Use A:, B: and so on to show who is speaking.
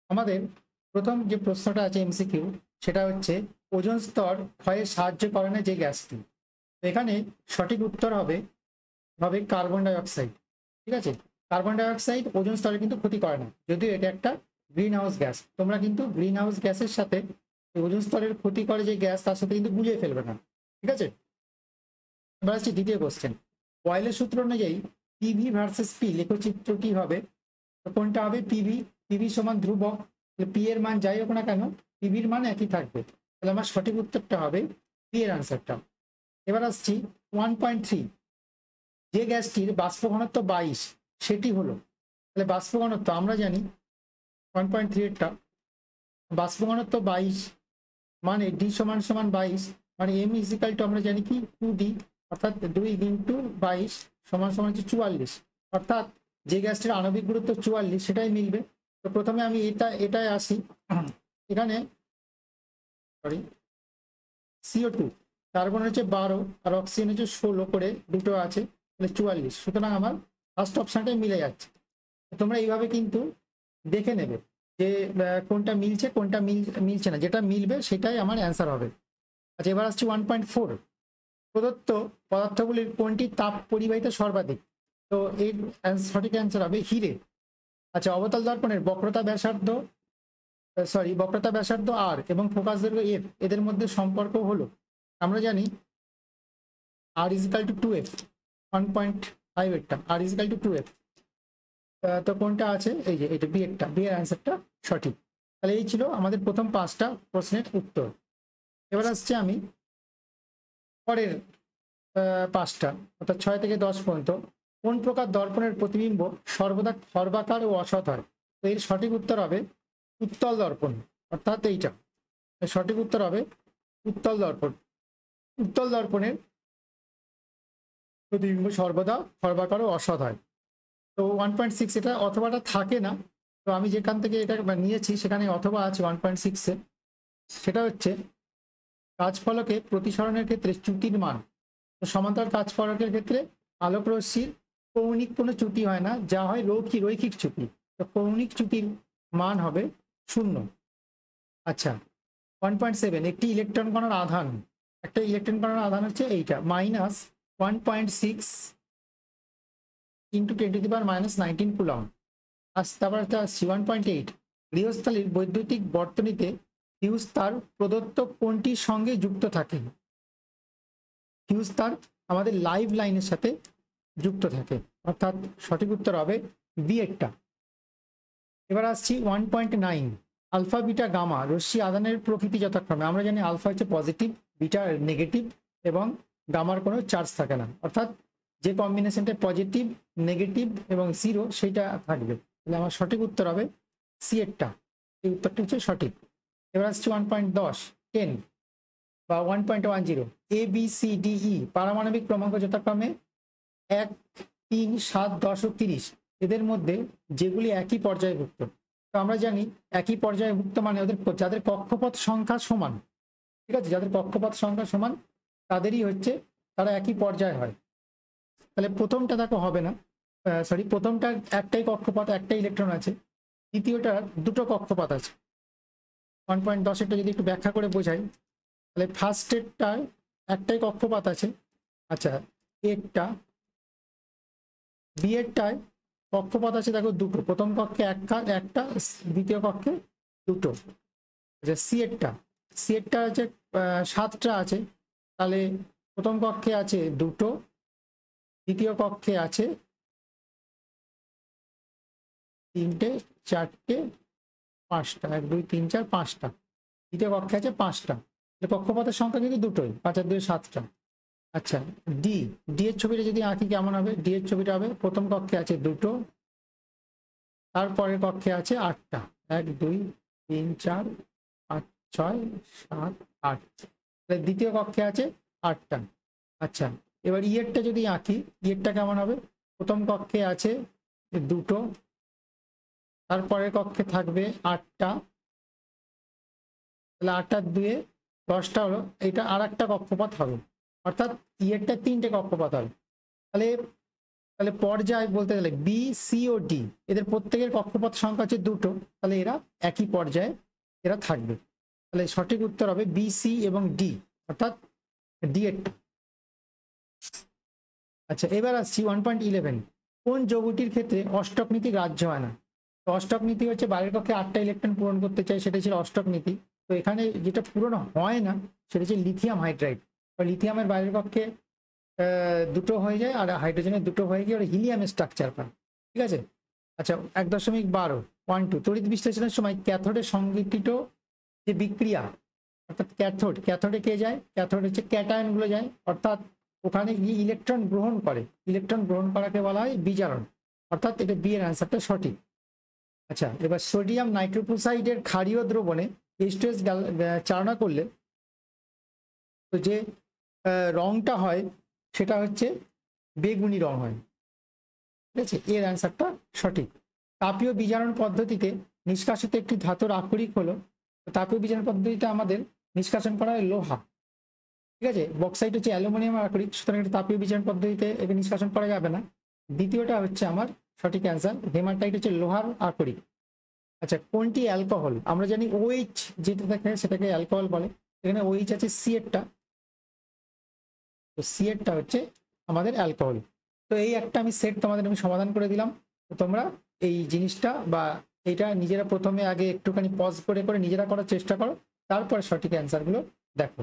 A: আমাদের প্রথম যে প্রশ্নটা আছে এমসিকিউ, সেটা হচ্ছে ওজোন স্তর ক্ষয়ে সাহায্য করে না যে গ্যাসটি। এখানে সঠিক উত্তর হবে হবে কার্বন ডাই অক্সাইড। ঠিক আছে, কার্বন ডাই অক্সাইড ওজোন স্তরে কিন্তু ক্ষতি করে না, যদিও এটা একটা গ্রিন হাউস গ্যাস। তোমরা কিন্তু গ্রিন হাউস গ্যাসের সাথে ওজোন স্তরের ক্ষতি করে যে গ্যাস, তার সাথে কিন্তু গুলিয়ে ফেলবে না। ঠিক আছে, এবার আসছি দ্বিতীয় কোশ্চেন। বয়েলের সূত্র অনুযায়ী পিভি ভার্সেস পি লেখচিত্রটি হবে, তো কোনটা হবে? পিভি, পিভি সমান ধ্রুবক, পি এর মান যাই হোক না কেন পিভির মান একই থাকবে। তাহলে আমার সঠিক উত্তরটা হবে পি এর আনসারটা। এবার আসছি 1.3, যে গ্যাসটির বাষ্প ঘনত্ব 22 সেটি হলো। তাহলে বাষ্প ঘনত্ব আমরা জানি 1.3 এরটা বাষ্প ঘনত্ব 22 মানে ডি সমান সমান 22, মানে এম ইজিক্যাল টু আমরা জানি কি 2D, অর্থাৎ 2 ইন্টু 22 সমান সমান হচ্ছে 44, অর্থাৎ যে গ্যাসটির আণবিক গুরুত্ব 44 সেটাই মিলবে। তো প্রথমে আমি এটায় আসি। এখানে সরি CO2 কার্বন হচ্ছে 12 আর অক্সিজেন হচ্ছে 16 করে দুটো আছে, তাহলে 44। সুতরাং আমার ফার্স্ট অপশনটাই মিলে যাচ্ছে। তোমরা এইভাবে কিন্তু দেখে নেবে যে কোনটা মিলছে কোনটা মিলছে না, যেটা মিলবে সেটাই আমার অ্যান্সার হবে। আচ্ছা, এবার আসছি 1.4, প্রদত্ত পদার্থগুলির কোনটি তাপ পরিবাহিতা সর্বাধিক? তো এর সঠিক অ্যান্সার হবে হিরে। আচ্ছা, অবতল দর্পণের বক্রতা ব্যাসার্ধ আর এবং ফোকাস দৈর্ঘ্য এফ, এদের মধ্যে সম্পর্ক হলো, আমরা জানি আর ইজিক্যাল টু 2F, 1.5 এরটা আর ইজিক্যাল টু 2F। তো কোনটা আছে? এই যে এটা বি এরটা, বি এর অ্যান্সারটা সঠিক। তাহলে এই ছিল আমাদের প্রথম 5টা প্রশ্নের উত্তর। এবার আসছে আমি পরের 5টা, অর্থাৎ 6 থেকে 10 পর্যন্ত। কোন প্রকার দর্পণের প্রতিবিম্ব সর্বদা খর্বাকার ও অসৎ হয়? তো এর সঠিক উত্তর হবে উত্তল দর্পণ, অর্থাৎ এইটা। সঠিক উত্তর হবে উত্তল দর্পণ। উত্তল দর্পণের প্রতিবিম্ব সর্বদা খর্বাকার ও অসৎ হয়। তো 1.6 এটা অথবাটা থাকে না, তো আমি যেখান থেকে এটা নিয়েছি সেখানে অথবা আছে 1.6-এ। সেটা হচ্ছে কাজফলকে প্রতিসরণের ক্ষেত্রে চ্যুতির মান। তো সমান্তরাল কাজফলকের ক্ষেত্রে আলোক রশ্মির কৌণিক কোনো চ্যুতি হয় না, যা হয় রৈখিক চ্যুতি। তো কৌণিক চ্যুতির মান হবে 0। আচ্ছা, 1.7, একটি ইলেকট্রন কণার আধান, একটা ইলেকট্রন কণার আধান হচ্ছে এইটা -1.6 ইন্টু 10⁻⁻19 কুলম্ব। তারপর আসছি 1.8, গৃহস্থালির বৈদ্যুতিক বর্তনীতে ফিউজ তার প্রদত্ত কোনটির সঙ্গে যুক্ত থাকে? ফিউজ তার আমাদের লাইভ লাইনের সাথে যুক্ত থাকে, অর্থাৎ সঠিক উত্তর হবে বি এরটা। এবার আসছি 1.9, আলফা বিটা গামা রশ্মি আদানের প্রকৃতি যথাক্রমে। আমরা জানি আলফা হচ্ছে পজিটিভ, বিটা নেগেটিভ এবং গামার কোনো চার্জ থাকে না, অর্থাৎ যে কম্বিনেশনটা পজিটিভ নেগেটিভ এবং 0 সেইটা থাকবে। তাহলে আমার সঠিক উত্তর হবে সি এরটা, এই উত্তরটি হচ্ছে সঠিক। এবার আসছে 1.10 বা 1.10, A B C D E পারমাণবিক ক্রমাঙ্ক যথাক্রমে 1, 3, 7, 10 ও 30, এদের মধ্যে যেগুলি একই পর্যায়ভুক্ত। তো আমরা জানি একই পর্যায়ভুক্ত মানে ওদের যাদের কক্ষপথ সংখ্যা সমান, ঠিক আছে, যাদের কক্ষপথ সংখ্যা সমান তাদেরই হচ্ছে তারা একই পর্যায় হয়। তাহলে প্রথমটা দেখো হবে না, সরি, প্রথমটার একটাই কক্ষপথ, একটাই ইলেকট্রন আছে, দ্বিতীয়টার দুটো কক্ষপথ আছে। 1.10-এরটা যদি একটু ব্যাখ্যা করে বোঝাই, তাহলে ফার্স্টেরটার একটাই কক্ষপথ আছে। আচ্ছা, এরটা বি এরটায় কক্ষপথ আছে দেখো দুটো, প্রথম কক্ষে একটা, দ্বিতীয় কক্ষে দুটো। আচ্ছা, সি এরটা আছে 7টা আছে, তাহলে প্রথম কক্ষে আছে দুটো, দ্বিতীয় কক্ষে আছে 3টে 4টে 5টা, 1, 2, 3, 4, 5টা, দ্বিতীয় কক্ষে আছে 5টা। কক্ষপথের সংখ্যা কিন্তু দুটোই, 5 আর 2 7টা। আচ্ছা, ডি এর ছবিটা যদি আঁকি কেমন হবে? ডি এর ছবিটা হবে প্রথম কক্ষে আছে দুটো, তারপরের কক্ষে আছে 8টা, 1, 2, 3, 4, 5, 6, 7, 8, দ্বিতীয় কক্ষে আছে 8টা। আচ্ছা, এবার ইয়েরটা যদি আঁকি, ইয়েরটা কেমন হবে? প্রথম কক্ষে আছে দুটো, তারপরের কক্ষে থাকবে 8টা, তাহলে 8 আর 2 10টা হলো, এটা আর একটা কক্ষপথ হবে, অর্থাৎ ইয়েরটা 3টে কক্ষপথ হবে। তাহলে তাহলে পর্যায় বলতে গেলে বি সি ও ডি এদের প্রত্যেকের কক্ষপথ সংখ্যা হচ্ছে 2টো, তাহলে এরা একই পর্যায়ে এরা থাকবে। তাহলে সঠিক উত্তর হবে বি সি এবং ডি, অর্থাৎ ডি এর। আচ্ছা, এবার আসছি 1.11, কোন যৌগটির ক্ষেত্রে অষ্টক নীতি গ্রাহ্য হয় না? তো অষ্টক নীতি হচ্ছে বাইরের কক্ষে 8টা ইলেকট্রন পূরণ করতে চাই, সেটা ছিল অষ্টক নীতি। তো এখানে যেটা পূরণ হয় না সেটা হচ্ছে লিথিয়াম হাইড্রাইড। লিথিয়ামের বাইরের কক্ষে 2টো হয়ে যায়, আর হাইড্রোজেনের 2টো হয়ে গিয়ে ওরা হিলিয়ামের স্ট্রাকচার পায়। ঠিক আছে। আচ্ছা, 1.12 তড়িৎ বিশ্লেষণের সময় ক্যাথোডে সংঘটিত যে বিক্রিয়া, অর্থাৎ ক্যাথোডে কে যায়? ক্যাথোড হচ্ছে ক্যাটায়ন গুলো যায়, অর্থাৎ ওখানে গিয়ে ইলেকট্রন গ্রহণ করে। ইলেকট্রন গ্রহণ করাকে বলা হয় বিজারণ, অর্থাৎ এটা বি এর অ্যান্সারটা সঠিক। আচ্ছা, এবার সোডিয়াম নাইট্রোক্লোসাইডের ক্ষারীয় দ্রবণে H2S চালনা করলে তো যে রংটা হয় সেটা হচ্ছে বেগুনি রং হয়। ঠিক আছে, এর অ্যান্সারটা সঠিক। তাপীয় বিজারণ পদ্ধতিতে নিষ্কাশিত একটি ধাতুর আকরিক হলো, তাপীয় বিজারণ পদ্ধতিতে আমাদের নিষ্কাশন করা হয় লোহা। ঠিক আছে, বক্সাইট হচ্ছে অ্যালুমিনিয়াম আকরিক, সুতরাং এটা তাপীয় বিজারণ পদ্ধতিতে একে নিষ্কাশন করা যাবে না। দ্বিতীয়টা হচ্ছে আমার সঠিক অ্যান্সার, হেমাটাইট হচ্ছে লোহার আকরিক। আচ্ছা, কোনটি অ্যালকোহল? আমরা জানি OH যেটা থাকে সেটাকে অ্যালকোহল বলে, এখানে OH আছে সি এরটা, তো সি এরটা হচ্ছে আমাদের অ্যালকোহল। তো এই একটা আমি সেট তোমাদের আমি সমাধান করে দিলাম। তো তোমরা এই জিনিসটা বা এটা নিজেরা প্রথমে আগে একটুখানি পজ করে করে নিজেরা করার চেষ্টা করো, তারপরে সঠিক অ্যান্সারগুলো দেখো।